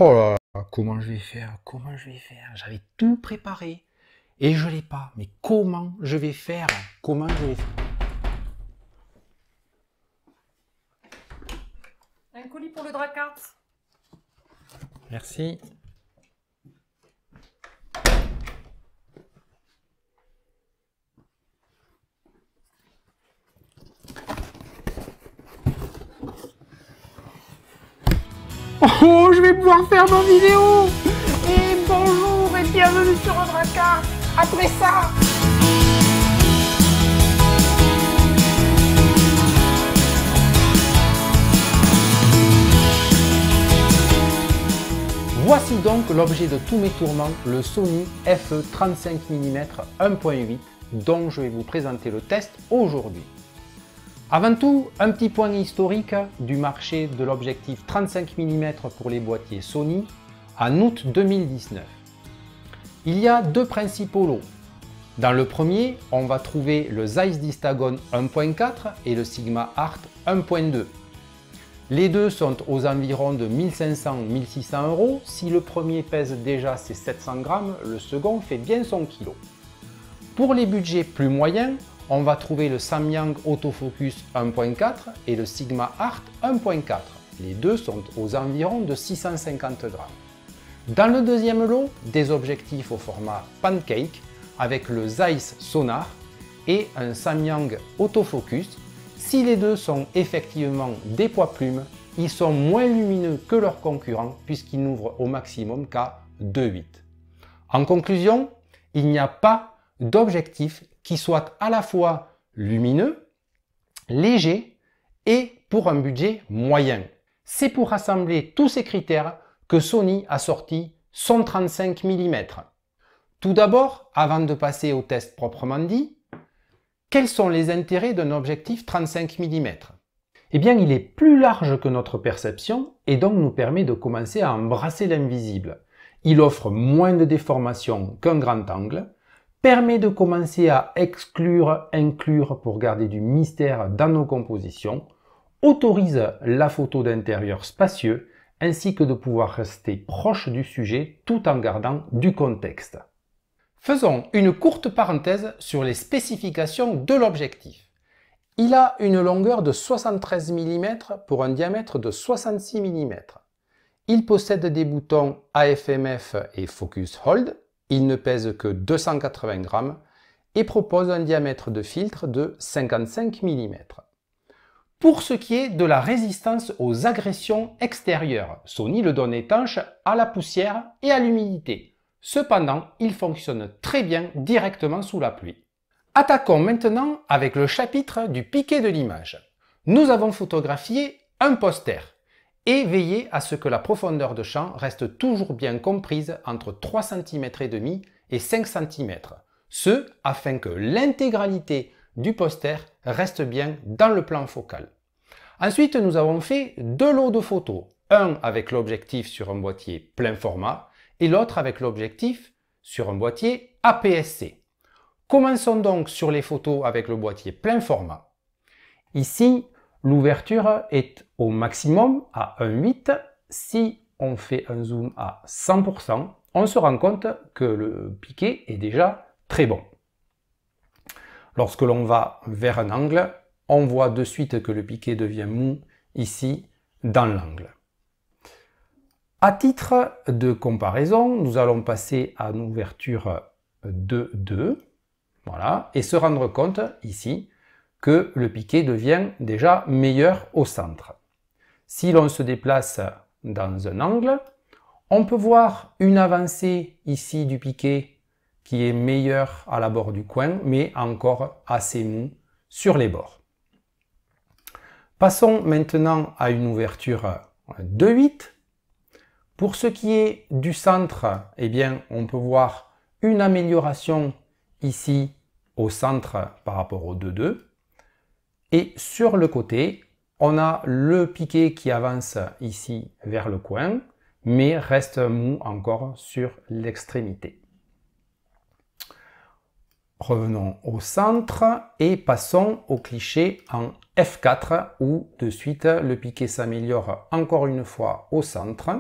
Oh là là, comment je vais faire? Comment je vais faire? J'avais tout préparé et je l'ai pas. Mais comment je vais faire? Comment je vais faire? Un colis pour le Dracart. Merci. Oh, je vais pouvoir faire ma vidéo! Et bonjour et bienvenue sur un Dracart! Après ça! Voici donc l'objet de tous mes tourments, le Sony FE 35 mm 1.8 dont je vais vous présenter le test aujourd'hui. Avant tout, un petit point historique du marché de l'objectif 35 mm pour les boîtiers Sony en août 2019. Il y a deux principaux lots. Dans le premier, on va trouver le Zeiss Distagon 1.4 et le Sigma Art 1.2. Les deux sont aux environs de 1500-1600 €. Si le premier pèse déjà ses 700 grammes, le second fait bien son kilo. Pour les budgets plus moyens, on va trouver le Samyang Autofocus 1.4 et le Sigma Art 1.4. Les deux sont aux environs de 650 grammes. Dans le deuxième lot, des objectifs au format pancake avec le Zeiss Sonnar et un Samyang Autofocus. Si les deux sont effectivement des poids plumes, ils sont moins lumineux que leurs concurrents puisqu'ils n'ouvrent au maximum qu'à 2.8. En conclusion, il n'y a pas d'objectif qui soit à la fois lumineux, léger et pour un budget moyen. C'est pour rassembler tous ces critères que Sony a sorti son 35 mm. Tout d'abord, avant de passer au test proprement dit, quels sont les intérêts d'un objectif 35 mm? Eh bien, il est plus large que notre perception et donc nous permet de commencer à embrasser l'invisible. Il offre moins de déformation qu'un grand angle, permet de commencer à exclure, inclure pour garder du mystère dans nos compositions, autorise la photo d'intérieur spacieux ainsi que de pouvoir rester proche du sujet tout en gardant du contexte. Faisons une courte parenthèse sur les spécifications de l'objectif. Il a une longueur de 73 mm pour un diamètre de 66 mm. Il possède des boutons AFMF et Focus Hold. Il ne pèse que 280 grammes et propose un diamètre de filtre de 55 mm. Pour ce qui est de la résistance aux agressions extérieures, Sony le donne étanche à la poussière et à l'humidité. Cependant, il fonctionne très bien directement sous la pluie. Attaquons maintenant avec le chapitre du piqué de l'image. Nous avons photographié un poster et veillez à ce que la profondeur de champ reste toujours bien comprise entre 3,5 cm et 5 cm. Ce, afin que l'intégralité du poster reste bien dans le plan focal. Ensuite, nous avons fait deux lots de photos. Un avec l'objectif sur un boîtier plein format et l'autre avec l'objectif sur un boîtier APS-C. Commençons donc sur les photos avec le boîtier plein format. Ici, l'ouverture est au maximum à 1.8. Si on fait un zoom à 100%, on se rend compte que le piqué est déjà très bon. Lorsque l'on va vers un angle, on voit de suite que le piqué devient mou ici dans l'angle. À titre de comparaison, nous allons passer à une ouverture de 2, voilà, et se rendre compte ici que le piqué devient déjà meilleur au centre. Si l'on se déplace dans un angle, on peut voir une avancée ici du piqué qui est meilleure à la bord du coin, mais encore assez mou sur les bords. Passons maintenant à une ouverture 2.8. Pour ce qui est du centre, eh bien, on peut voir une amélioration ici au centre par rapport au 2.2. Et sur le côté, on a le piqué qui avance ici vers le coin, mais reste mou encore sur l'extrémité. Revenons au centre et passons au cliché en F4 où de suite le piqué s'améliore encore une fois au centre.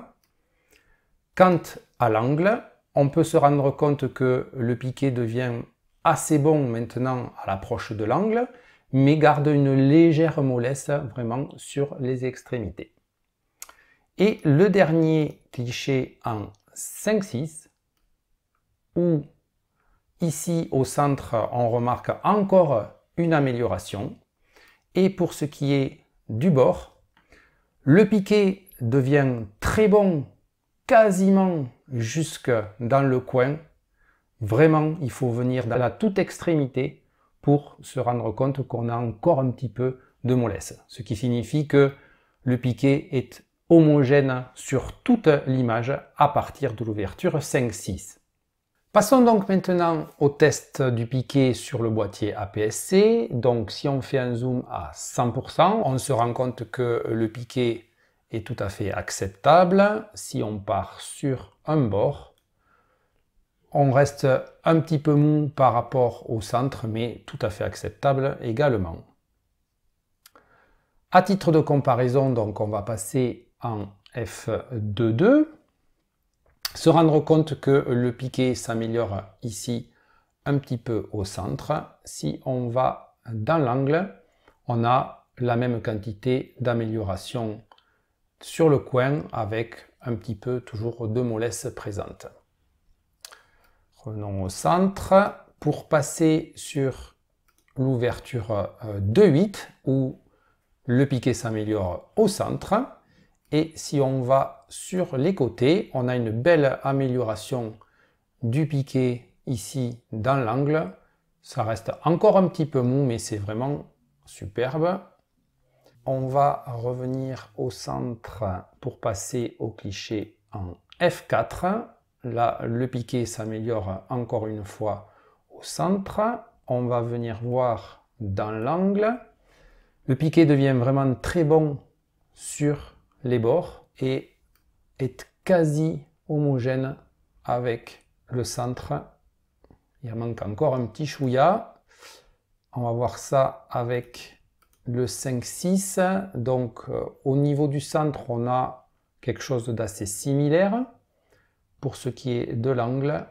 Quant à l'angle, on peut se rendre compte que le piqué devient assez bon maintenant à l'approche de l'angle, mais garde une légère mollesse vraiment sur les extrémités. Et le dernier cliché en 5-6, où ici au centre on remarque encore une amélioration. Et pour ce qui est du bord, le piqué devient très bon quasiment jusque dans le coin. Vraiment, il faut venir dans la toute extrémité pour se rendre compte qu'on a encore un petit peu de mollesse. Ce qui signifie que le piqué est homogène sur toute l'image à partir de l'ouverture 5-6. Passons donc maintenant au test du piqué sur le boîtier APS-C. Donc si on fait un zoom à 100%, on se rend compte que le piqué est tout à fait acceptable. Si on part sur un bord, on reste un petit peu mou par rapport au centre, mais tout à fait acceptable également. À titre de comparaison, donc on va passer en f2.2. Se rendre compte que le piqué s'améliore ici un petit peu au centre. Si on va dans l'angle, on a la même quantité d'amélioration sur le coin avec un petit peu toujours de mollesse présente. Revenons au centre pour passer sur l'ouverture 2.8 où le piqué s'améliore au centre. Et si on va sur les côtés, on a une belle amélioration du piqué ici dans l'angle. Ça reste encore un petit peu mou, mais c'est vraiment superbe. On va revenir au centre pour passer au cliché en F4. Là, le piqué s'améliore encore une fois au centre. On va venir voir dans l'angle. Le piqué devient vraiment très bon sur les bords et est quasi homogène avec le centre. Il manque encore un petit chouïa. On va voir ça avec le 5-6. Donc au niveau du centre, on a quelque chose d'assez similaire. Pour ce qui est de l'angle,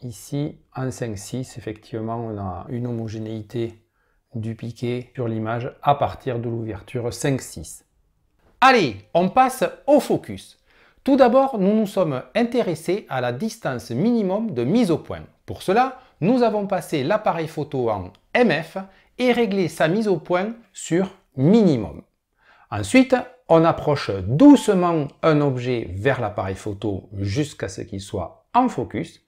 ici en 5-6, effectivement, on a une homogénéité du piqué sur l'image à partir de l'ouverture 5-6. Allez, on passe au focus. Tout d'abord, nous nous sommes intéressés à la distance minimum de mise au point. Pour cela, nous avons passé l'appareil photo en MF et réglé sa mise au point sur minimum. Ensuite, on approche doucement un objet vers l'appareil photo jusqu'à ce qu'il soit en focus,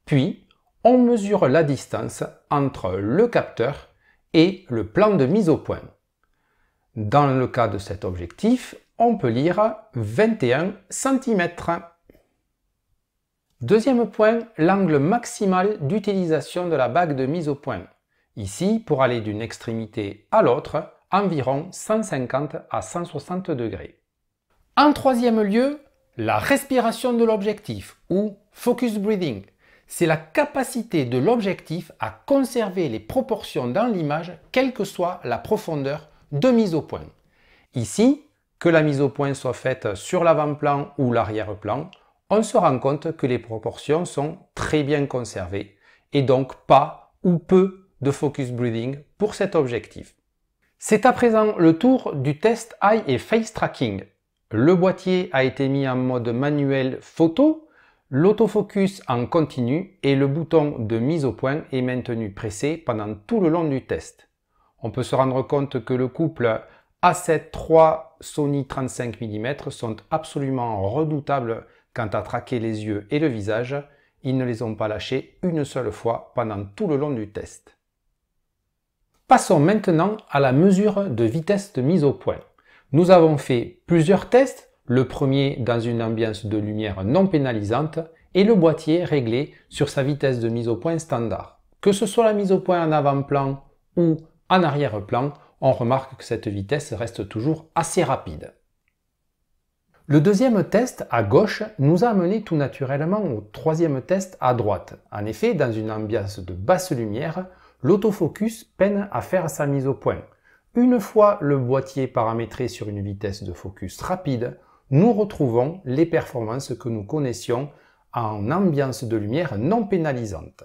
puis on mesure la distance entre le capteur et le plan de mise au point. Dans le cas de cet objectif, on peut lire 21 cm. Deuxième point, l'angle maximal d'utilisation de la bague de mise au point. Ici, pour aller d'une extrémité à l'autre, environ 150 à 160 degrés. En troisième lieu, la respiration de l'objectif ou focus breathing. C'est la capacité de l'objectif à conserver les proportions dans l'image, quelle que soit la profondeur de mise au point. Ici, que la mise au point soit faite sur l'avant-plan ou l'arrière-plan, on se rend compte que les proportions sont très bien conservées et donc pas ou peu de focus breathing pour cet objectif. C'est à présent le tour du test Eye et Face Tracking. Le boîtier a été mis en mode manuel photo, l'autofocus en continu et le bouton de mise au point est maintenu pressé pendant tout le long du test. On peut se rendre compte que le couple A7 III Sony 35 mm sont absolument redoutables quant à traquer les yeux et le visage. Ils ne les ont pas lâchés une seule fois pendant tout le long du test. Passons maintenant à la mesure de vitesse de mise au point. Nous avons fait plusieurs tests, le premier dans une ambiance de lumière non pénalisante et le boîtier réglé sur sa vitesse de mise au point standard. Que ce soit la mise au point en avant-plan ou en arrière-plan, on remarque que cette vitesse reste toujours assez rapide. Le deuxième test à gauche nous a amené tout naturellement au troisième test à droite. En effet, dans une ambiance de basse lumière, l'autofocus peine à faire sa mise au point. Une fois le boîtier paramétré sur une vitesse de focus rapide, nous retrouvons les performances que nous connaissions en ambiance de lumière non pénalisante.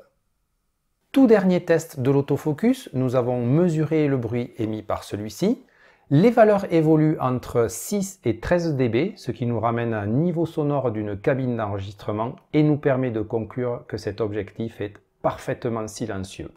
Tout dernier test de l'autofocus, nous avons mesuré le bruit émis par celui-ci. Les valeurs évoluent entre 6 et 13 dB, ce qui nous ramène à un niveau sonore d'une cabine d'enregistrement et nous permet de conclure que cet objectif est parfaitement silencieux.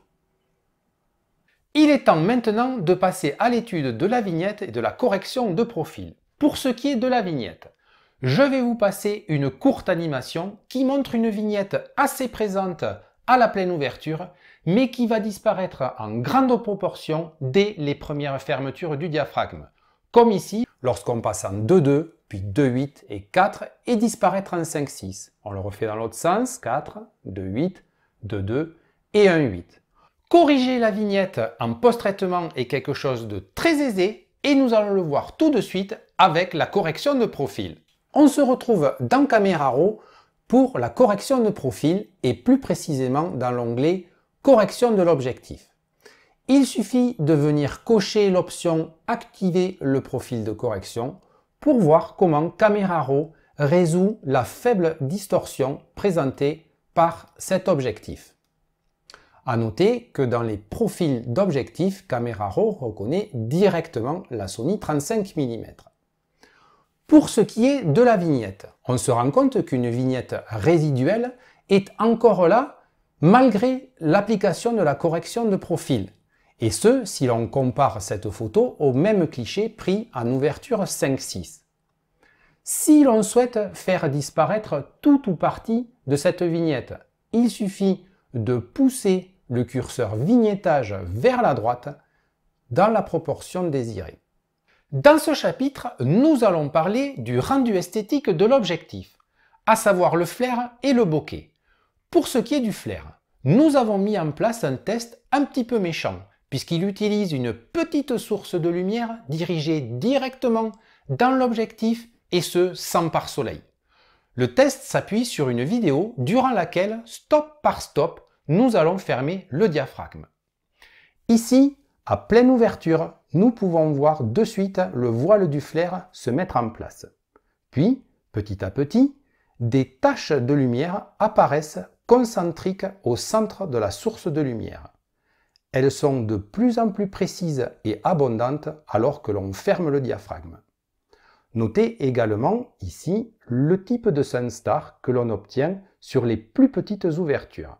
Il est temps maintenant de passer à l'étude de la vignette et de la correction de profil. Pour ce qui est de la vignette, je vais vous passer une courte animation qui montre une vignette assez présente à la pleine ouverture, mais qui va disparaître en grande proportion dès les premières fermetures du diaphragme. Comme ici, lorsqu'on passe en 2-2, puis 2-8 et 4, et disparaître en 5-6. On le refait dans l'autre sens, 4, 2-8, 2-2 et 1-8. Corriger la vignette en post-traitement est quelque chose de très aisé, et nous allons le voir tout de suite avec la correction de profil. On se retrouve dans Camera Raw pour la correction de profil et plus précisément dans l'onglet correction de l'objectif. Il suffit de venir cocher l'option activer le profil de correction pour voir comment Camera Raw résout la faible distorsion présentée par cet objectif. À noter que dans les profils d'objectifs, Camera Raw reconnaît directement la Sony 35 mm. Pour ce qui est de la vignette, on se rend compte qu'une vignette résiduelle est encore là malgré l'application de la correction de profil. Et ce, si l'on compare cette photo au même cliché pris en ouverture 5.6. Si l'on souhaite faire disparaître tout ou partie de cette vignette, il suffit de pousser le curseur vignettage vers la droite dans la proportion désirée. Dans ce chapitre, nous allons parler du rendu esthétique de l'objectif, à savoir le flair et le bokeh. Pour ce qui est du flair, nous avons mis en place un test un petit peu méchant, puisqu'il utilise une petite source de lumière dirigée directement dans l'objectif, et ce sans pare-soleil. Le test s'appuie sur une vidéo durant laquelle, stop par stop, nous allons fermer le diaphragme. Ici, à pleine ouverture, nous pouvons voir de suite le voile du flair se mettre en place. Puis, petit à petit, des taches de lumière apparaissent concentriques au centre de la source de lumière. Elles sont de plus en plus précises et abondantes alors que l'on ferme le diaphragme. Notez également ici le type de sunstar que l'on obtient sur les plus petites ouvertures.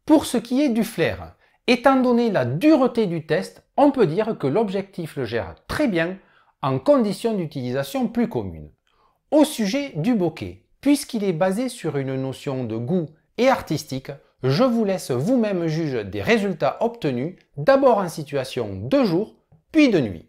Pour ce qui est du flair, étant donné la dureté du test, on peut dire que l'objectif le gère très bien en conditions d'utilisation plus communes. Au sujet du bokeh, puisqu'il est basé sur une notion de goût et artistique, je vous laisse vous-même juger des résultats obtenus, d'abord en situation de jour, puis de nuit.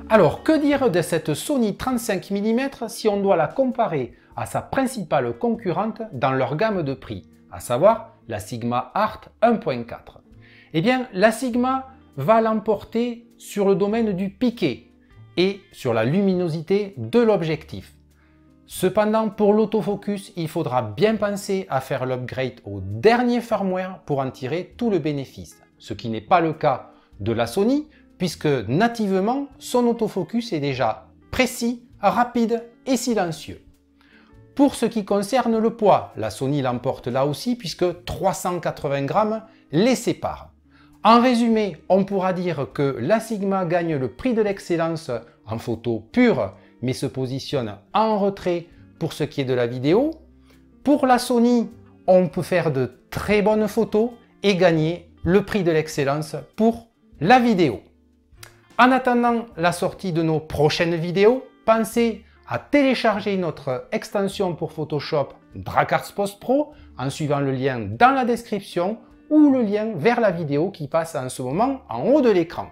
Alors, que dire de cette Sony 35 mm si on doit la comparer à sa principale concurrente dans leur gamme de prix, à savoir la Sigma Art 1.4? Eh bien, la Sigma va l'emporter sur le domaine du piqué et sur la luminosité de l'objectif. Cependant, pour l'autofocus, il faudra bien penser à faire l'upgrade au dernier firmware pour en tirer tout le bénéfice, ce qui n'est pas le cas de la Sony, puisque nativement, son autofocus est déjà précis, rapide et silencieux. Pour ce qui concerne le poids, la Sony l'emporte là aussi puisque 380 grammes les séparent. En résumé, on pourra dire que la Sigma gagne le prix de l'excellence en photo pure, mais se positionne en retrait pour ce qui est de la vidéo. Pour la Sony, on peut faire de très bonnes photos et gagner le prix de l'excellence pour la vidéo. En attendant la sortie de nos prochaines vidéos, pensez à télécharger notre extension pour Photoshop DraCarts Post Pro en suivant le lien dans la description ou le lien vers la vidéo qui passe en ce moment en haut de l'écran.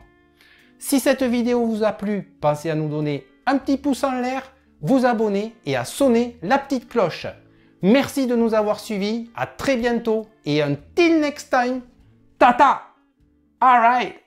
Si cette vidéo vous a plu, pensez à nous donner un petit pouce en l'air, vous abonner et à sonner la petite cloche. Merci de nous avoir suivis, à très bientôt et until next time, tata! Alright!